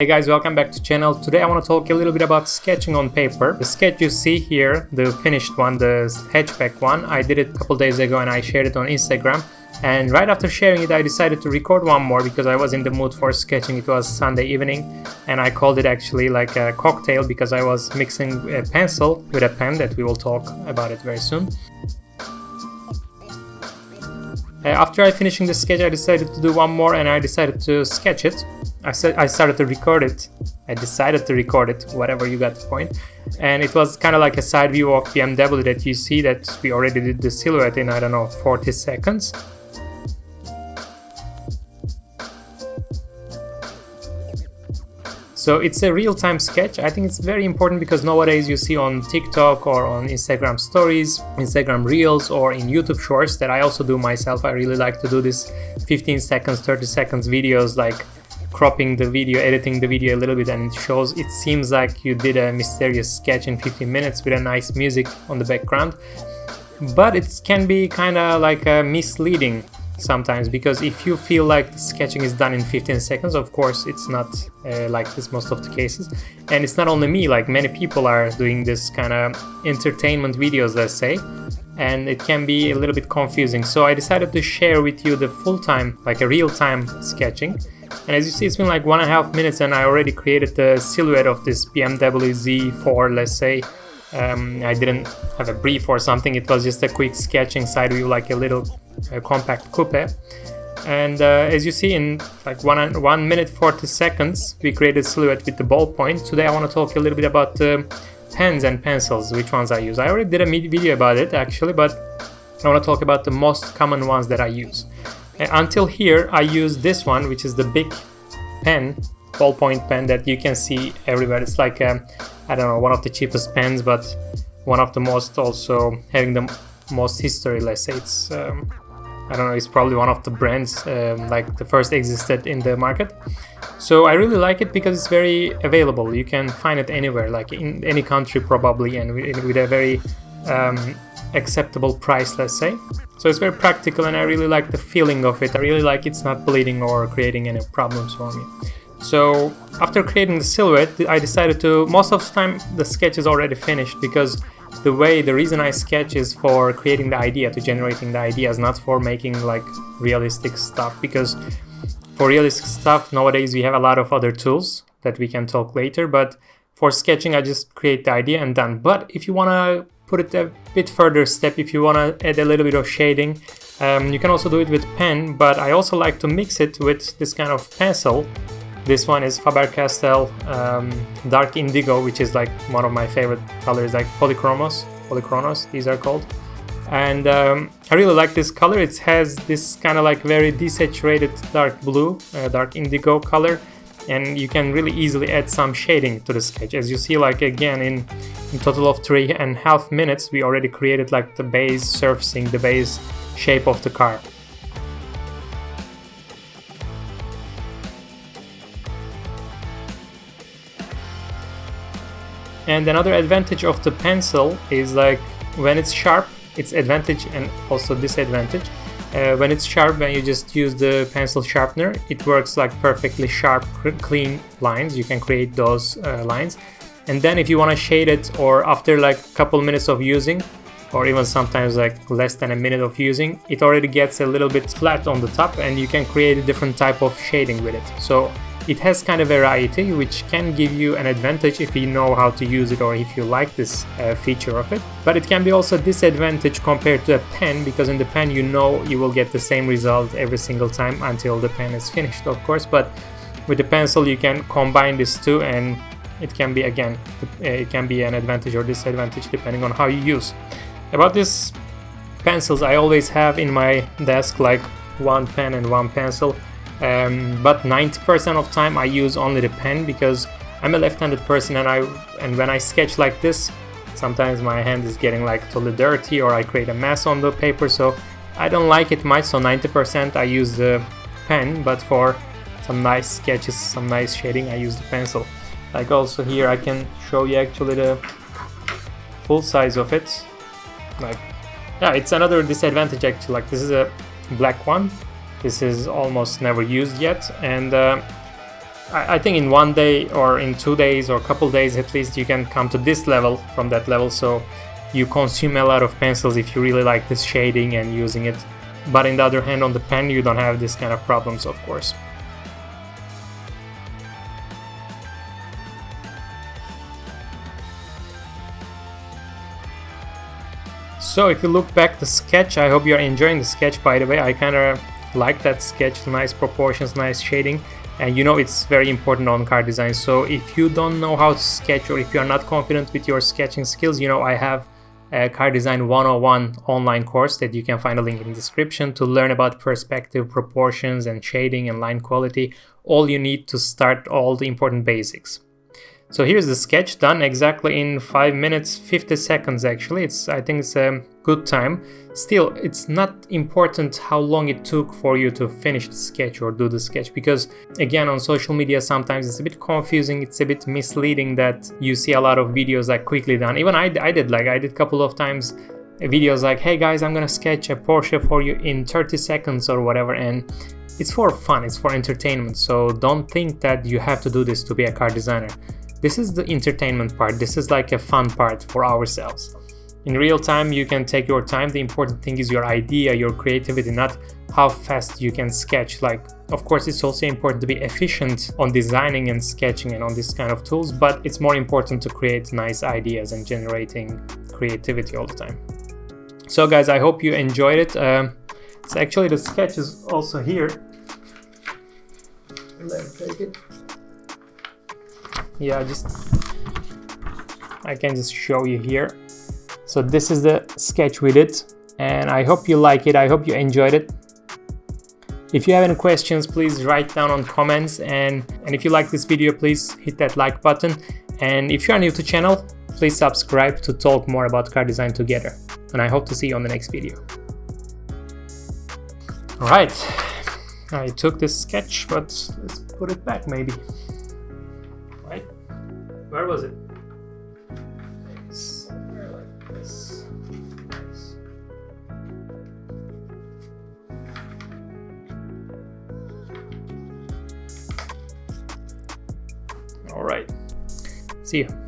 Hey guys, welcome back to channel. Today I want to talk a little bit about sketching on paper. The sketch you see here, the finished one, the hatchback one, I did it a couple days ago and I shared it on Instagram. And right after sharing it, I decided to record one more because I was in the mood for sketching. It was Sunday evening and I called it actually like a cocktail because I was mixing a pencil with a pen that we will talk about it very soon. After I finishing the sketch, I decided to do one more and I decided to sketch it. I started to record it. I decided to record it, whatever, you got the point. And it was kind of like a side view of BMW that you see that we already did the silhouette in, I don't know, 40 seconds. So it's a real-time sketch. I think it's very important because nowadays you see on TikTok or on Instagram stories, Instagram Reels, or in YouTube Shorts that I also do myself. I really like to do this 15 seconds, 30 seconds videos, like cropping the video, editing the video a little bit, and it seems like you did a mysterious sketch in 15 minutes with a nice music on the background. But it can be kind of like misleading sometimes, because if you feel like the sketching is done in 15 seconds, of course it's not like this most of the cases. And it's not only me, like many people are doing this kind of entertainment videos, let's say, and it can be a little bit confusing. So I decided to share with you the full-time, like a real-time sketching. And as you see, it's been like 1.5 minutes and I already created the silhouette of this BMW Z4, let's say. I didn't have a brief or something, it was just a quick sketching side view, like a little compact coupe. And as you see, in like 1 minute 40 seconds we created silhouette with the ballpoint. Today I want to talk a little bit about pens and pencils, which ones I use. I already did a video about it actually, but I want to talk about the most common ones that I use. Until here I use this one, which is the big pen, ballpoint pen that you can see everywhere. It's like I don't know, one of the cheapest pens, but one of the most, also having the most history, let's say. It's I don't know, it's probably one of the brands like the first existed in the market. So I really like it because it's very available. You can find it anywhere, like in any country probably, and with a very acceptable price, let's say. So it's very practical and I really like the feeling of it. I really like it's not bleeding or creating any problems for me. So after creating the silhouette, I decided to, most of the time the sketch is already finished, because the reason I sketch is for creating the idea, to generating the ideas, not for making like realistic stuff. Because for realistic stuff nowadays we have a lot of other tools that we can talk later, but for sketching I just create the idea and done. But if you want to put it a bit further step, if you want to add a little bit of shading, you can also do it with pen, but I also like to mix it with this kind of pencil. This one is Faber-Castell Dark Indigo, which is like one of my favorite colors, like Polychronos, these are called. And I really like this color. It has this kind of like very desaturated dark blue, dark indigo color, and you can really easily add some shading to the sketch. As you see, like again, in total of 3.5 minutes, we already created like the base surfacing, the base shape of the car. And another advantage of the pencil is like when it's sharp, it's advantage and also disadvantage. When it's sharp, when you just use the pencil sharpener, it works like perfectly sharp, clean lines. You can create those lines. And then if you want to shade it, or after like a couple minutes of using, or even sometimes like less than a minute of using, it already gets a little bit flat on the top and you can create a different type of shading with it. So it has kind of variety, which can give you an advantage if you know how to use it or if you like this feature of it. But it can be also a disadvantage compared to a pen, because in the pen you know you will get the same result every single time until the pen is finished, of course. But with the pencil you can combine these two, and it can be, again, it can be an advantage or disadvantage depending on how you use. About these pencils, I always have in my desk like one pen and one pencil. But 90% of time I use only the pen, because I'm a left-handed person and when I sketch like this, sometimes my hand is getting like totally dirty or I create a mess on the paper, so I don't like it much. So 90% I use the pen, but for some nice sketches, some nice shading, I use the pencil. Like also here I can show you actually the full size of it. Like, yeah, it's another disadvantage actually. Like this is a black one. This is almost never used yet, and I think in 1 day or in 2 days or a couple days at least you can come to this level from that level, so you consume a lot of pencils if you really like this shading and using it. But on the other hand, on the pen you don't have this kind of problems, of course. So if you look back the sketch, I hope you're enjoying the sketch, by the way. I kind of like that sketch, nice proportions, nice shading, and you know it's very important on card design. So if you don't know how to sketch, or if you're not confident with your sketching skills, you know I have a Card Design 101 online course that you can find a link in the description to learn about perspective, proportions and shading and line quality. All you need to start all the important basics. So here's the sketch done exactly in 5 minutes 50 seconds actually. I think it's a good time. Still, it's not important how long it took for you to finish the sketch or do the sketch, because again on social media sometimes it's a bit confusing, it's a bit misleading that you see a lot of videos like quickly done. Even I did a couple of times videos like, hey guys, I'm gonna sketch a Porsche for you in 30 seconds or whatever, and it's for fun, it's for entertainment. So don't think that you have to do this to be a car designer. This is the entertainment part, this is like a fun part for ourselves. In real time you can take your time, the important thing is your idea, your creativity, not how fast you can sketch. Like, of course it's also important to be efficient on designing and sketching and on this kind of tools, but it's more important to create nice ideas and generating creativity all the time. So guys, I hope you enjoyed it. It's actually, the sketch is also here. Let me take it. Yeah, I can just show you here. So this is the sketch with it, and I hope you like it, I hope you enjoyed it. If you have any questions, please write down on comments, and if you like this video, please hit that like button, and if you are new to the channel, please subscribe to talk more about car design together, and I hope to see you on the next video. Alright, I took this sketch, but let's put it back maybe. Right? Where was it? Somewhere like this. Nice. All right. See you.